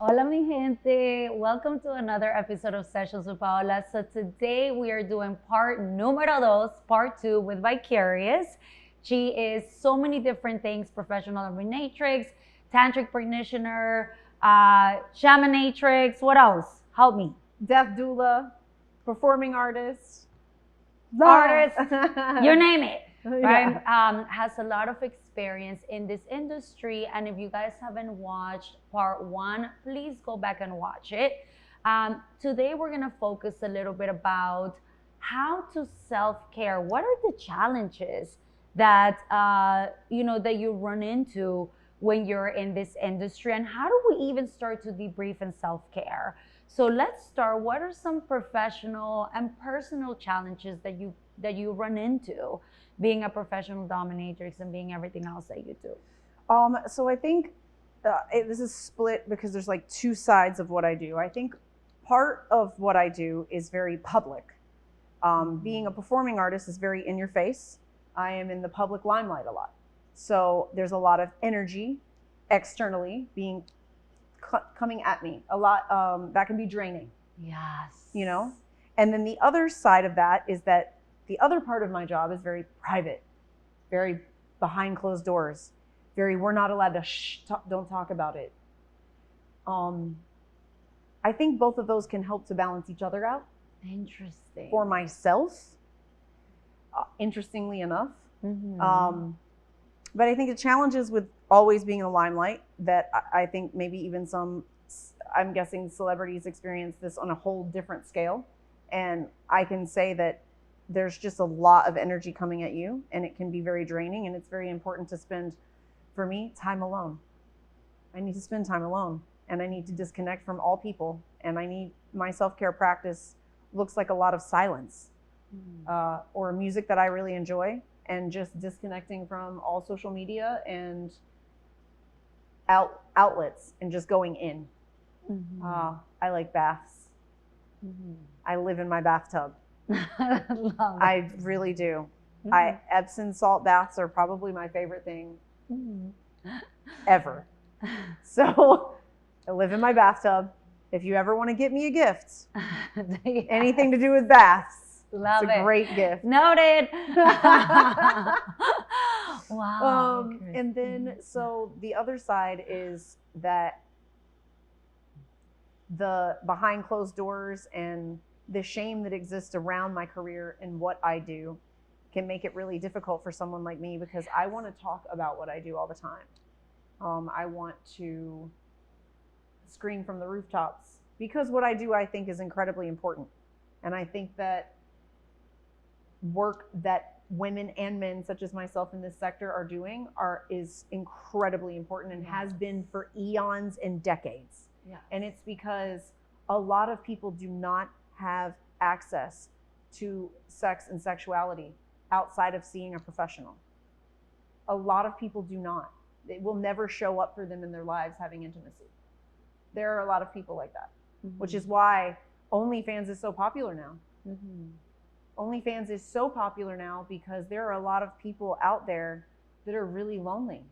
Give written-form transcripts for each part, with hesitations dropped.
Hola, mi gente. Welcome to another episode of Sessions with Paola. So today we are doing part número dos, part two with Vikerrious. She is so many different things: professional dominatrix, tantric practitioner, shamanatrix. What else? Help me. Deaf doula, performing artist, Artist, you name it. Right? Yeah. Has a lot of experience in this industry. And if you guys haven't watched part one, please go back and watch it. Today, we're going to focus a little bit about how to self-care. What are the challenges that, that you run into when you're in this industry? And how do we even start to debrief in self-care? So let's start. What are some professional and personal challenges that you run into being a professional dominatrix and being everything else that you do? So I think this is split because there's like two sides of what I do. I think part of what I do is very public. Being a performing artist is very in your face. I am in the public limelight a lot. So there's a lot of energy externally being coming at me. A lot that can be draining. Yes. And then the other side of that is that the other part of my job is very private, very behind closed doors, very we're not allowed to don't talk about it. I think both of those can help to balance each other out. Interesting. For myself, interestingly enough. Mm-hmm. But I think the challenges with always being in the limelight that I think maybe even I'm guessing celebrities experience this on a whole different scale. And I can say that there's just a lot of energy coming at you and it can be very draining, and it's very important to spend, for me, time alone. I need to spend time alone and I need to disconnect from all people, and I need my self-care practice looks like a lot of silence or music that I really enjoy, and just disconnecting from all social media and outlets and just going in. Mm-hmm. I like baths. Mm-hmm. I live in my bathtub. Love I really do. Mm-hmm. Epsom salt baths are probably my favorite thing ever. So I live in my bathtub. If you ever want to get me a gift, yes. Anything to do with baths, love it's a great gift. Noted. Wow. And then, so the other side is that the behind closed doors and the shame that exists around my career and what I do can make it really difficult for someone like me, because I want to talk about what I do all the time. I want to scream from the rooftops because what I do, I think, is incredibly important. And I think that work that women and men such as myself in this sector are doing is incredibly important and has been for eons and decades. Yeah. And it's because a lot of people do not have access to sex and sexuality outside of seeing a professional. A lot of people do not. It will never show up for them in their lives having intimacy. There are a lot of people like that, which is why OnlyFans is so popular now. OnlyFans is so popular now because there are a lot of people out there that are really lonely.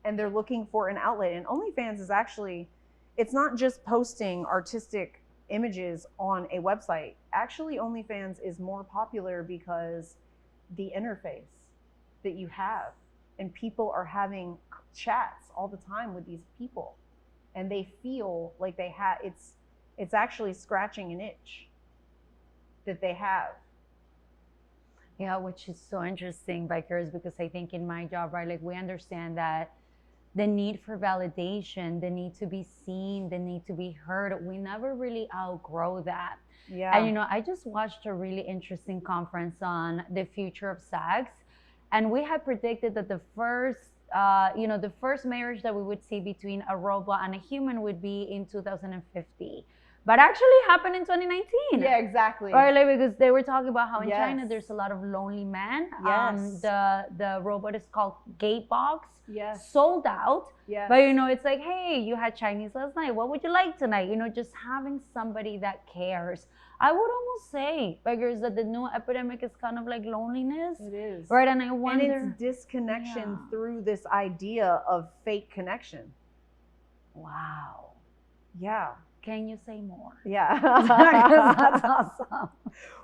And they're looking for an outlet. And OnlyFans is actually, it's not just posting artistic images on a website. Actually, OnlyFans is more popular because the interface that you have, and people are having chats all the time with these people, and they feel like they have, it's actually scratching an itch that they have. Yeah, which is so interesting, Vikerrious, because I think in my job, right, like we understand that the need for validation, the need to be seen, the need to be heard, we never really outgrow that. Yeah. And I just watched a really interesting conference on the future of sex, and we had predicted that the first marriage that we would see between a robot and a human would be in 2050. But actually happened in 2019. Yeah, exactly. Right, like, because they were talking about how in China there's a lot of lonely men. Yes. The robot is called Gatebox. Yes. Sold out. Yes. But it's like, hey, you had Chinese last night. What would you like tonight? Just having somebody that cares. I would almost say, Vikerrious, that the new epidemic is kind of like loneliness. It is. Right, and I wonder. And it's disconnection through this idea of fake connection. Wow. Yeah. Can you say more? Yeah. 'Cause that's awesome.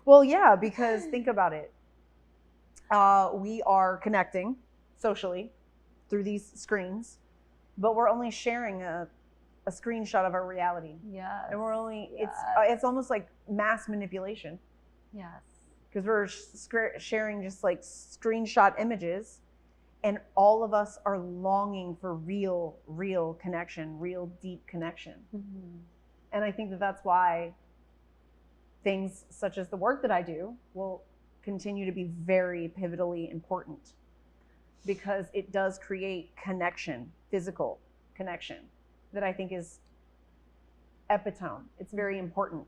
Well, yeah, because think about it. We are connecting socially through these screens, but we're only sharing a screenshot of our reality. Yes. And we're only, yes. it's almost like mass manipulation. Yes. Because we're sharing just like screenshot images, and all of us are longing for real connection, real deep connection. Mm-hmm. And I think that that's why things such as the work that I do will continue to be very pivotally important, because it does create connection, physical connection, that I think is epitome. It's very important.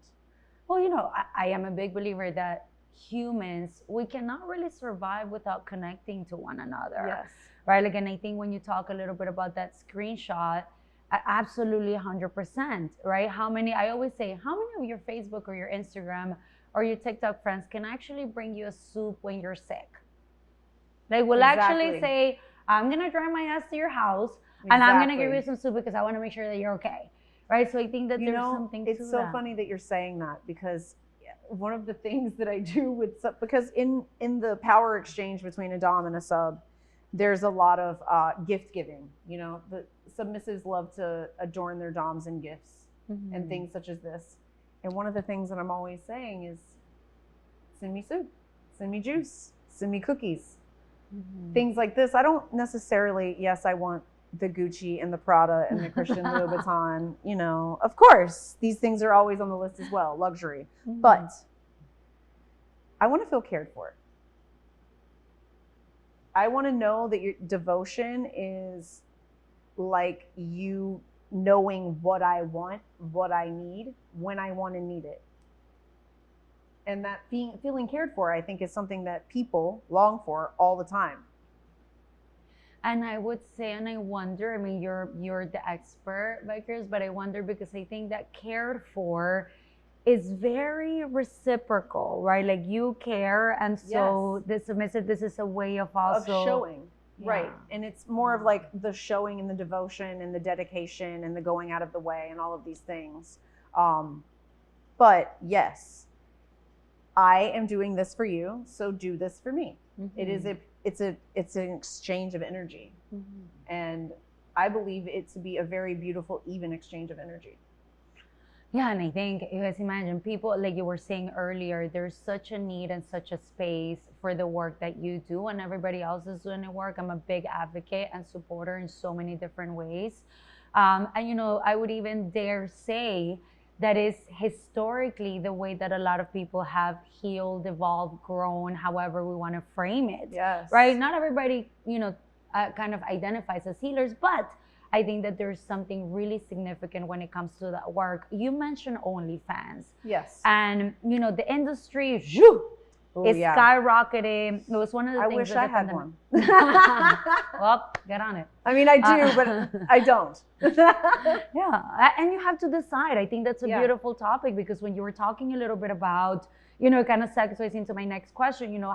Well, you know, I am a big believer that humans, we cannot really survive without connecting to one another. Yes. Right? Like, and I think when you talk a little bit about that screenshot, absolutely 100%, right? How many, I always say, how many of your Facebook or your Instagram or your TikTok friends can actually bring you a soup when you're sick? They will actually say, I'm going to drive my ass to your house and I'm going to give you some soup because I want to make sure that you're okay. Right? So I think that there's something to that. It's so funny that you're saying that, because one of the things that I do with, because in the power exchange between a dom and a sub, there's a lot of gift giving. You know, the submissives love to adorn their doms in gifts and things such as this. And one of the things that I'm always saying is, send me soup, send me juice, send me cookies, things like this. I don't necessarily, yes, I want the Gucci and the Prada and the Christian Louboutin, you know, of course, these things are always on the list as well, luxury, but I want to feel cared for. I want to know that your devotion is like you knowing what I want, what I need, when I want and need it. And that feeling cared for, I think, is something that people long for all the time. And I would say, and I wonder, I mean, you're the expert, Vikerrious, but I wonder, because I think that cared for is very reciprocal, right? Like, you care, and so the submissive, this is a way of also of showing, right? And it's more of like the showing and the devotion and the dedication and the going out of the way and all of these things. But yes, I am doing this for you, so do this for me. It's an exchange of energy, and I believe it to be a very beautiful, even exchange of energy. Yeah, and I think, you guys imagine, people, like you were saying earlier, there's such a need and such a space for the work that you do, and everybody else is doing the work. I'm a big advocate and supporter in so many different ways. And, you know, I would even dare say that is historically the way that a lot of people have healed, evolved, grown, however we want to frame it. Yes. Right? Not everybody, you know, kind of identifies as healers, but I think that there's something really significant when it comes to that work. You mentioned OnlyFans. Yes. And, you know, the industry is skyrocketing. It was one of the things. I wish I had one. Well, get on it. I mean, I do, but I don't. Yeah. And you have to decide. I think that's a beautiful topic, because when you were talking a little bit about, you know, kind of segues into my next question, you know,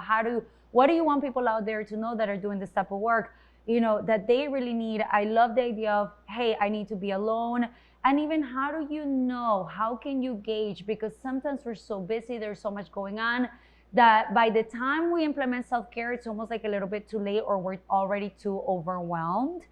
what do you want people out there to know that are doing this type of work? You know, that they really need. I love the idea of, hey, I need to be alone. And even, how do you know? How can you gauge? Because sometimes we're so busy, there's so much going on, that by the time we implement self-care, it's almost like a little bit too late, or we're already too overwhelmed.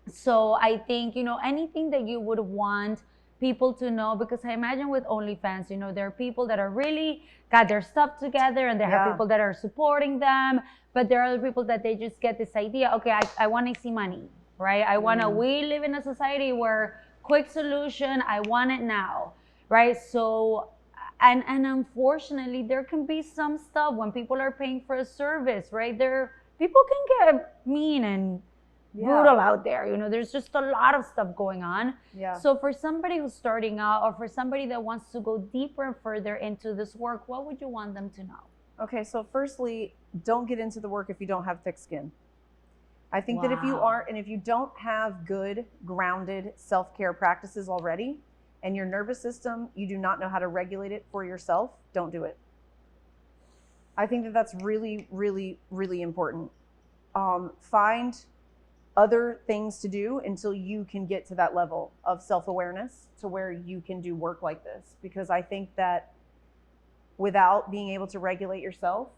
So I think, you know, anything that you would want people to know, because I imagine with OnlyFans, you know, there are people that are really got their stuff together, and there are people that are supporting them, but there are other people that they just get this idea, okay, I want to see money, right? We live in a society where quick solution, I want it now, right? So, and unfortunately, there can be some stuff when people are paying for a service, right? People can get mean and brutal out there. You know, there's just a lot of stuff going on. Yeah. So for somebody who's starting out, or for somebody that wants to go deeper and further into this work, what would you want them to know? Okay, so firstly, don't get into the work if you don't have thick skin. I think that if you don't have good, grounded self-care practices already, and your nervous system, you do not know how to regulate it for yourself, don't do it. I think that that's really, really, really important. Find other things to do until you can get to that level of self-awareness to where you can do work like this. Because I think that without being able to regulate yourself,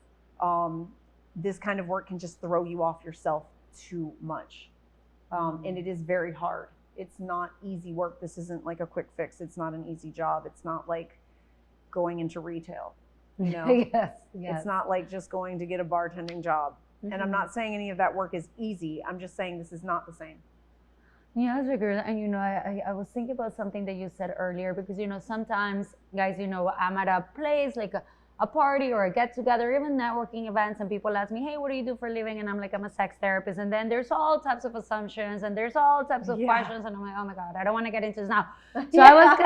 this kind of work can just throw you off yourself too much. And it is very hard. It's not easy work. This isn't like a quick fix. It's not an easy job. It's not like going into retail, you know? Yes. It's not like just going to get a bartending job. And I'm not saying any of that work is easy. I'm just saying this is not the same. Yes, Vicker. And you know, I was thinking about something that you said earlier, because you know, sometimes, guys, you know, I'm at a place like a party or a get together, even networking events, and people ask me, hey, what do you do for a living? And I'm like, I'm a sex therapist. And then there's all types of assumptions and there's all types of questions. And I'm like, oh my God, I don't want to get into this now. So I was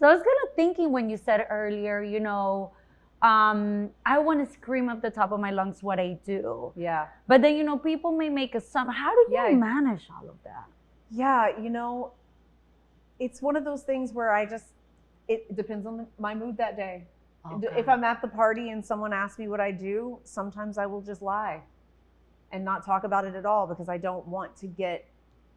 kind of thinking when you said earlier, you know, I want to scream up the top of my lungs what I do. Yeah. But then, you know, people may make assumptions. How do you manage all of that? Yeah, you know, it's one of those things where it depends on my mood that day. Okay. If I'm at the party and someone asks me what I do, sometimes I will just lie and not talk about it at all because I don't want to get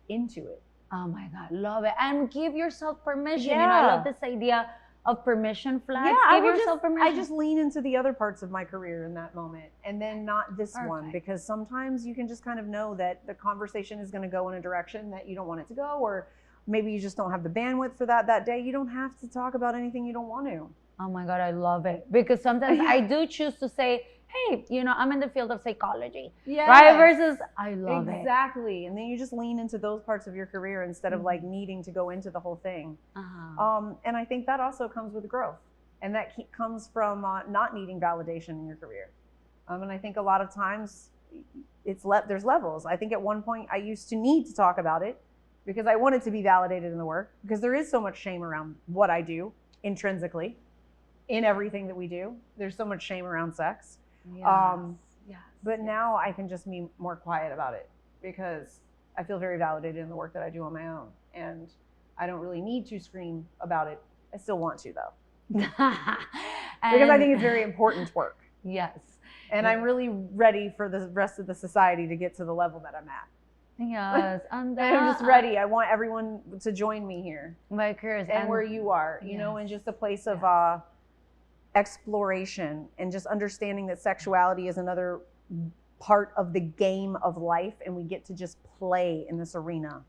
into it. Oh my God, love it. And give yourself permission. You know, I love this idea of permission flags. Yeah, give yourself permission. I just lean into the other parts of my career in that moment and then not this one, because sometimes you can just kind of know that the conversation is going to go in a direction that you don't want it to go, or maybe you just don't have the bandwidth for that day. You don't have to talk about anything you don't want to. Oh my God, I love it. Because sometimes I do choose to say, hey, you know, I'm in the field of psychology. Yeah. Right? Versus, I love it. Exactly. And then you just lean into those parts of your career instead of like needing to go into the whole thing. And I think that also comes with growth. And that comes from not needing validation in your career. And I think a lot of times there's levels. I think at one point I used to need to talk about it because I wanted to be validated in the work, because there is so much shame around what I do intrinsically. In everything that we do, there's so much shame around sex. But now I can just be more quiet about it because I feel very validated in the work that I do on my own. And I don't really need to scream about it. I still want to, though. Because I think it's very important work. Yes. And I'm really ready for the rest of the society to get to the level that I'm at. Yes. And I'm just ready. I want everyone to join me here. Vikerrious. And where you are, you know, and just a place of exploration and just understanding that sexuality is another part of the game of life, and we get to just play in this arena.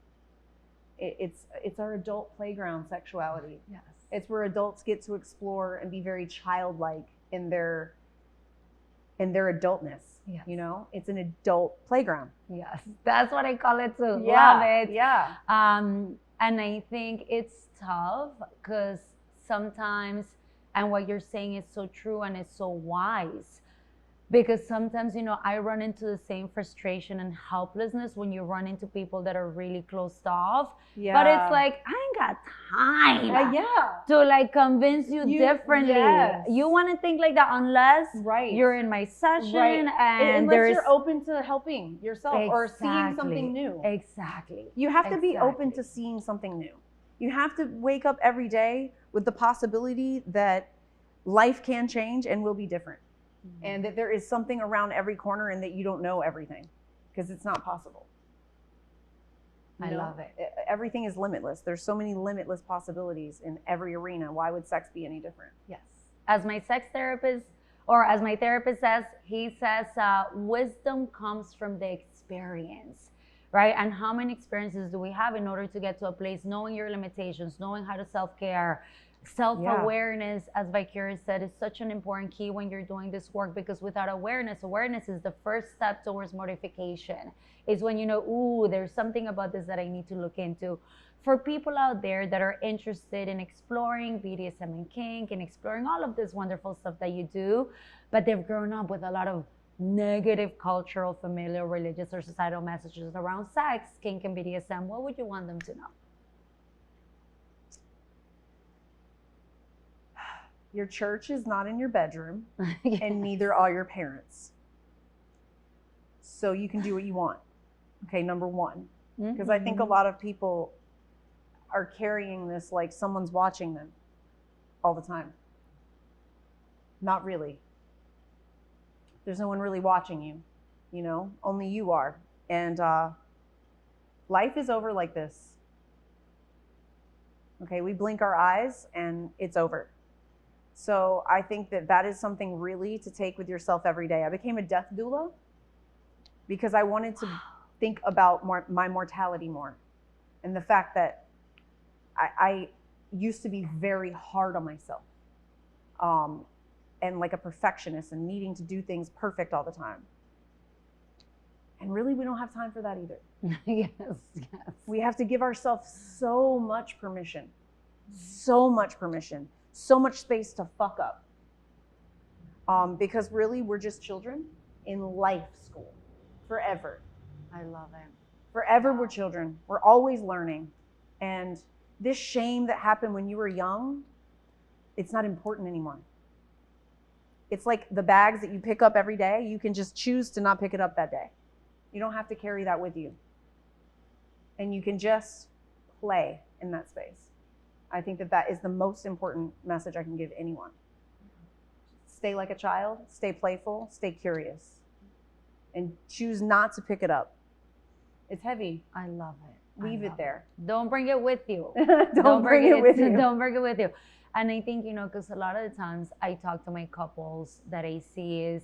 It's our adult playground, sexuality. Yes. It's where adults get to explore and be very childlike in their adultness. Yes. You know, it's an adult playground. Yes, that's what I call it too. Yeah. Love it. Yeah. And I think it's tough because sometimes, and what you're saying is so true and it's so wise, because sometimes, you know, I run into the same frustration and helplessness when you run into people that are really closed off. Yeah. But it's like, I ain't got time to like convince you differently. Yes. You want to think like that unless you're in my session and unless you're open to helping yourself or seeing something new. Exactly. You have to be open to seeing something new. You have to wake up every day with the possibility that life can change and will be different. And that there is something around every corner and that you don't know everything, because it's not possible. I love it. Everything is limitless. There's so many limitless possibilities in every arena. Why would sex be any different? Yes. As my sex therapist, or as my therapist says, he says, wisdom comes from the experience, right? And how many experiences do we have in order to get to a place knowing your limitations, knowing how to self-care? Self-awareness, as Vikerrious said, is such an important key when you're doing this work, because without awareness is the first step towards mortification. Is when you know, ooh, there's something about this that I need to look into. For people out there that are interested in exploring BDSM and kink and exploring all of this wonderful stuff that you do, but they've grown up with a lot of negative cultural, familial, religious, or societal messages around sex, kink, and BDSM, what would you want them to know? Your church is not in your bedroom, and neither are your parents. So you can do what you want. Okay, number one. Because I think a lot of people are carrying this like someone's watching them all the time. Not really. There's no one really watching you, you know, only you are. And Life is over like this. Okay, we blink our eyes and it's over. So I think that that is something really to take with yourself every day. I became a death doula because I wanted to think about my mortality more, and the fact that I used to be very hard on myself, and like a perfectionist and needing to do things perfect all the time. And really, we don't have time for that either. Yes, yes. We have to give ourselves so much permission, so much permission, so much space to fuck up. Because really, we're just children in life school forever. I love it. Forever, we're children. We're always learning. And this shame that happened when you were young, it's not important anymore. It's like the bags that you pick up every day. You can just choose to not pick it up that day. You don't have to carry that with you. And you can just play in that space. I think that that is the most important message I can give anyone. Stay like a child, stay playful, stay curious, and choose not to pick it up. It's heavy. I love it. Leave it there. Don't bring it with you. Don't bring it with you. Don't bring it with you. And I think, because a lot of the times I talk to my couples that I see is,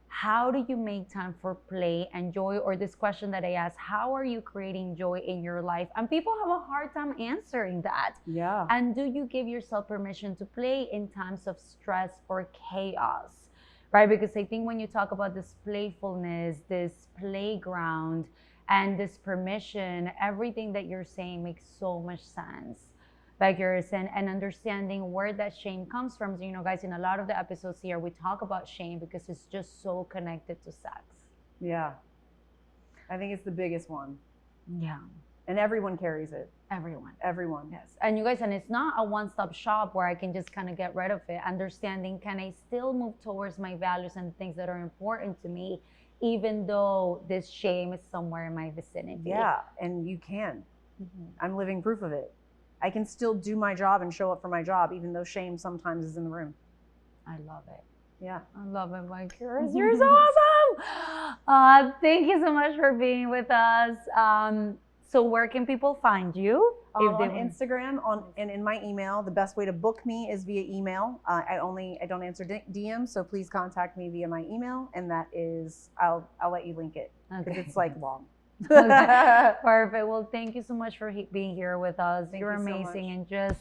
how do you make time for play and joy? Or this question that I ask, how are you creating joy in your life? And people have a hard time answering that. Yeah. And do you give yourself permission to play in times of stress or chaos? Right? Because I think when you talk about this playfulness, this playground, and this permission, everything that you're saying makes so much sense. Vikerrious, and understanding where that shame comes from. So, guys, in a lot of the episodes here, we talk about shame because it's just so connected to sex. Yeah. I think it's the biggest one. Yeah. And everyone carries it. Everyone. Everyone. Yes. And you guys, and it's not a one-stop shop where I can just kind of get rid of it. Understanding, can I still move towards my values and things that are important to me, even though this shame is somewhere in my vicinity? Yeah, and you can. I'm living proof of it. I can still do my job and show up for my job, even though shame sometimes is in the room. I love it. Yeah. I love it, Vikerrious. You're so awesome. Thank you so much for being with us. So where can people find you? On Instagram, and in my email. The best way to book me is via email. I don't answer DMs, so please contact me via my email, and that is, I'll let you link it, because it's like long. Okay. Perfect. Well, thank you so much for being here with us. You're amazing, and just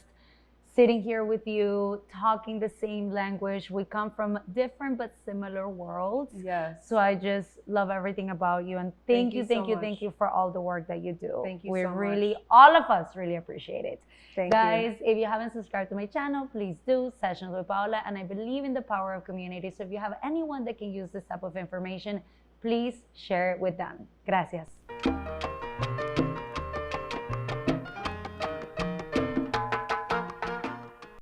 sitting here with you, talking the same language. We come from different but similar worlds. Yes. So I just love everything about you, and thank you for all the work that you do. Thank you we so much. really, all of us really appreciate it. Thank Guys, you. if you haven't subscribed to my channel, please do. Sessions with Paula, and I believe in the power of community. So if you have anyone that can use this type of information, please share it with them. Gracias.